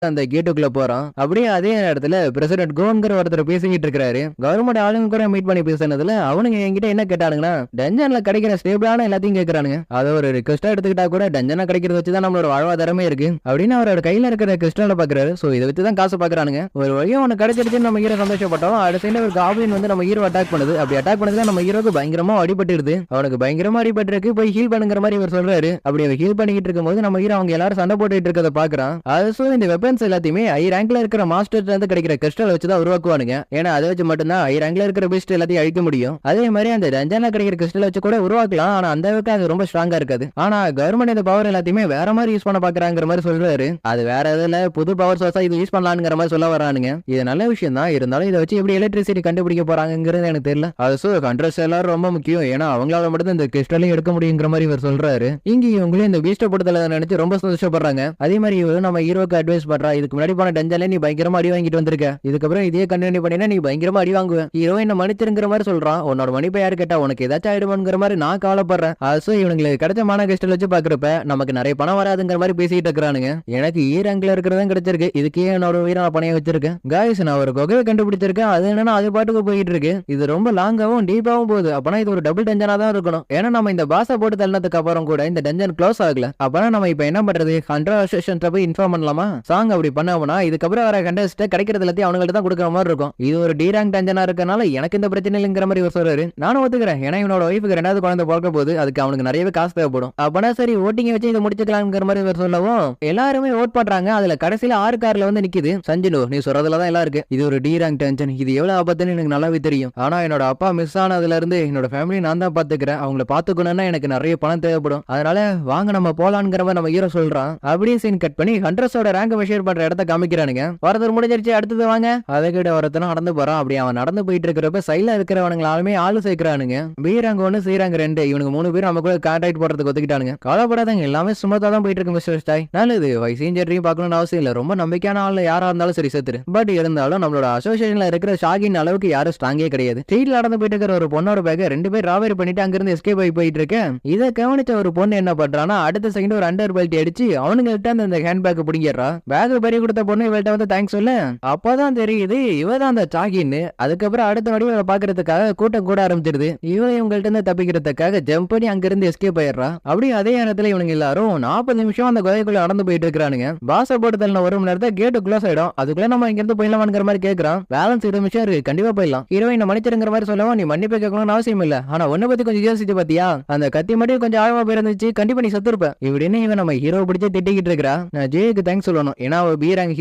அந்த கேட்டுக்குள்ள போறான். அப்படியே அதே நேரத்துல பிரசிடென்ட் கோன்ங்கிற ஒருத்தர் பேசிக்கிட்டு இருக்காரு. கவர்மெண்ட் ஆளுங்க கூட மீட் பண்ணி பேசுனதுல அவனுங்க என்கிட்ட என்ன கேட்டானுங்கன்னா, டஞ்சன்ல கிடைக்கிற ஸ்டேபிளான எல்லாத்தையும் கேக்குறானுங்க. அத ஒரு ரிக்வெஸ்டா எடுத்துக்கிட்டா கூட டஞ்சனா கிடைக்கிறத வச்சுதான் நம்மளோட வாழ்வாதாரமே இருக்கு அப்படின்னு அவரோட கையில இருக்கிற கிறிஸ்டலை பாக்குறாரு. சோ இதை வச்சுதான் காசு பாக்குறானுங்க. ஒரு வழியா ஒண்ணு கிடைச்சிருச்சுன்னு நம்ம ஹீரோ சந்தோஷப்பட்டோம். அடுத்த சைடுல ஒரு காப்ளின் வந்து நம்ம ஹீரோ அட்டாக் பண்ணுது. அப்படி அட்டாக் பண்ணதுல நம்ம ஹீரோக்கு பயங்கரமா அடிபட்டுருது. அவனுக்கு பயங்கரமா அடிபட்டிருக்கு. போய் ஹீல் பண்ணுங்கிற மாதிரி இவர் சொல்றாரு. அப்படி அவர் ஹீல் பண்ணிக்கிட்டு இருக்கும்போது நம்ம ஹீரோ அவங்க எல்லாரும் சண்டை போட்டுட்டு இருக்கத பாக்குறான். அது இந்த வெப்பன்ஸ் எல்லாத்தையுமே ஹை ரேங்க்ல இருக்கிற மாஸ்டர்ல இருந்து கிடைக்கிற கிறிஸ்டல் வச்சு தான் உருவாக்குவானுங்க. ஏன்னா அதை வச்சு மட்டும்தான் ஹை ரேங்க்ல இருக்கிற பீஸ்ட் எல்லாத்தையும் அழிக்க முடியும். அதே மாதிரி அந்த டஞ்சன்ல கிடைக்கிற கிறிஸ்டல் வச்சு கூட உருவாக்கலாம். ஆனா அந்த அளவுக்கு அது ரொம்ப ஸ்ட்ராங்கா இருக்காது. ஆனா கவர்மெண்ட் இந்த பவர் எல்லாத்தையுமே வேற மாதிரி யூஸ் பண்ண பாக்குறாங்கிற மாதிரி சொல்றாரு. அது வேற எதுல புது பவர் சோர்ஸா இது யூஸ் பண்ணலாம்ங்கிற மாதிரி சொல்ல வரானுங்க. இது நல்ல விஷயம் தான். இருந்தாலும் இதை வச்சு எப்படி எலக்ட்ரிசிட்டி கண்டுபிடிக்க போறாங்கிறது எனக்கு தெரியல. அது கண்ட்ரஸ் எல்லாரும் ரொம்ப முக்கியம். ஏன்னா அவங்களால மட்டும் இந்த கிறிஸ்டலையும் எடுக்க முடியுங்கிற மாதிரி இவர் சொல்றாரு. இங்க இவங்களே இந்த பீஸ்ட போடுதல நினைச்சு ரொம்ப சந்தோஷப்படுறாங்க. அதே மாதிரி இவரு நம்ம ஹீரோக்கு அட்வைஸ் பண்றா. இதுக்கு முன்னாடி போன டஞ்சன்ல நீ பயங்கரமா அடி வாங்கிட்டு வந்திருக்க. இதுக்கப்புறம் இதே கண்டினியூ பண்ணினா நீ பயங்கரமா அடி வாங்குவ. ஹீரோ என்ன மன்னிச்சிருங்கிற மாதிரி சொல்றான். உன்னோட மன்னிப்பை யாரு கேட்டா உனக்கு ஏதாச்சும் ஆயிடுவாங்கிற மாதிரி நான் கவலைப்படுறேன். அது இவங்களுக்கு கிடைச்ச மான கிறிஸ்டல் வச்சு பாக்குறப்ப நமக்கு நிறைய பணம் வராதுங்கிற மாதிரி பேசிட்டு இருக்கிறானுங்க. எனக்கு ரேங்க்ல இருக்கிறதும் கிடைச்சிருக்கு. இதுக்கே என்னோட உயிரை நான் பணைய வச்சிருக்கேன். காய்ஸ் நான் ஒரு குகையை கண்டுபிடிச்சிருக்கேன். அது என்னன்னா அது பாட்டுக்கு போயிட்டு இருக்கு. இது ரொம்ப லாங்காவும் டீப்பாவும் போகுது. அப்பனா இது ஒரு டபுள் டஞ்சனா தான் இருக்கணும். ஏன்னா நம்ம இந்த பாச போட்டு தள்ளனதுக்கு அப்புறம் கூட இந்த டஞ்சன் க்ளோஸ் ஆகல. அப்பனா நம்ம இப்ப என்ன பண்றது? 100 அசோசியேஷன்ல போய் இன்ஃபார்ம் பண்ணலாமா? சாங் அப்படி பண்ணாமனா இதுக்கப்புறம் வர கண்டஸ்ட் கிடைக்கிறது எல்லாத்தையும் அவங்கள்ட்ட தான் கொடுக்குற மாதிரி இருக்கும். இது ஒரு டி ரேங்க் டஞ்சனா இருக்கனால எனக்கு இந்த பிரச்சனை இல்லைங்கிற மாதிரி இவர் சொல்றாரு. நானும் ஒத்துக்கிறேன். ஏன்னா இவனோட ஒய்ஃபுக்கு 2வது குழந்தை பிறக்க போது. அதுக்கு அவனுக்கு நிறையவே காசு தேவைப்படும். அப்பனா சரி ஓட்டிங் வச்சு இதை முடிச்சுக்கலாம்ங்கிற மாதிரி இவர் சொல்லவும் எல்லாருமே ஓட் பண்றாங்க. அதுல கடைசியில 6 கார்ல வந்து நிக்குது. சஞ்சனு நீ சொல்றதுல தான் எல்லாம் இருக்கு. இது ஒரு டி ரேங்க் டென்ஷன். இது எவ்வளவு ஆபத்துன்னு எனக்கு நல்லாவே தெரியும். ஆனா என்னோட அப்பா மிஸ் ஆனதுல இருந்து என்னோட ஃபேமிலி நான் தான் பாத்துக்கிறேன். அவங்கள பாத்துக்கணும்னா எனக்கு நிறைய பணம் தேவைப்படும். அதனால வாங்க நம்ம போலான்ங்கிற மாதிரி நம்ம ஹீரோ சொல்றான். அப்படியே சீன் கட் பண்ணி ஹண்ட்ரஸோட ரேங்க் மெஷர் பண்ற இடத்த காமிக்கிறானுங்க. ஒருத்தர் முடிஞ்சிருச்சு அடுத்தது வாங்க. அதை கிட்ட ஒருத்தனும் நடந்து போறான். அப்படி அவன் நடந்து போயிட்டு இருக்கிறப்ப சைட்ல இருக்கிறவனுங்களாலுமே ஆளு சேர்க்கிறானுங்க. பி ரேங்க் 1 சி ரேங்க் 2 இவனுக்கு 3 பேரும் நம்ம கூட கான்டாக்ட் போடுறதுக்கு ஒத்துக்கிட்டானுங்க. கவலைப்படாதங்க எல்லாமே சுமத்தா தான் போயிட்டு இருக்கு மிஸ்டர் ஸ்டாய். நல்லது வைசீஞ்சரையும் பார்க்கணும்னு அவசியம் இல்ல. ரொம்ப நம்பிக்கையான ஆள் யாரா இருந்தாலும் சரி செத்துரு. பட் இருந்தாலும் நம்மளோட அசோசியேஷன்ல இருக்கிற ஷாகின் அளவுக்கு யாரும் ஸ்ட்ராங்கே கிடையாது. ஸ்ட்ரீட்ல நடந்து போயிட்டு இருக்கிற ஒரு பொண்ணோட பேக்க 2 பேர் ராவரி பண்ணிட்டு அங்கிருந்து எஸ்கேப் ஆகி போயிட்டு இருக்கு. இதை கவனிச்ச ஒரு பொண்ணு என்ன பண்றானா அடுத்த செகண்ட் ஒரு அண்டர் பெல்ட் அடிச்சு அவனுங்கள்ட்ட அந்த ஹேண்ட் பேக் பிடிக்கிறா. பேக் பெரிய கொடுத்த பொண்ணு இவள்கிட்ட வந்து தேங்க்ஸ் சொல்ல அப்பதான் தெரியுது இவதான் அந்த சாகின்னு. அதுக்கப்புறம் அடுத்த நொடி இவளை பாக்குறதுக்காக கூட்டம் கூட ஆரம்பிச்சிருது. இவன் இவங்கள்ட்ட இருந்து தப்பிக்கிறதுக்காக ஜம்ப் பண்ணி அங்கிருந்து எஸ்கேப் ஆயிடுறா. அப்படி அதே நேரத்துல இவனுங்க எல்லாரும் 40 நிமிஷம் அந்த குகைக்குள்ள நடந்து போயிட்டு இருக்கானுங்க. பாச போட்டு தள்ள 1 மணி நேரத்தை கேட்டு க்ளோஸ் ஆயிடும். அதுக்குள்ள நம்ம இங்க இருந்து போயிடலாம்ங்கிற மாதிரி கேட்கறான். பேலன்ஸ் 20 நிமிஷம் இருக்கு கண்டிப்பா போயிடலாம். ஹீரோயின் மன்னிச்சிருங்கிற மாதிரி சொல்லவும் நீ மன்னிப்பு கேட்கணும்னு அவசியம் இல்ல. ஆனா ஒன்ன பத்தி கொஞ்சம் யோசிச்சு பாத்தியா? அந்த கத்தி மட்டும் கொஞ்சம் ஆழமா போயிருந்துச்சு கண்டிப்பா நீ செத்துருப்ப. இப்படின்னு இவன் நம்ம ஹீரோ பிடிச்சு திட்டிக்கிட்டு இருக்கிறா. நான் ஜேக்கு தேங்க்ஸ் சொல்லணும். ஏன்னா அவ பி ரேங்க்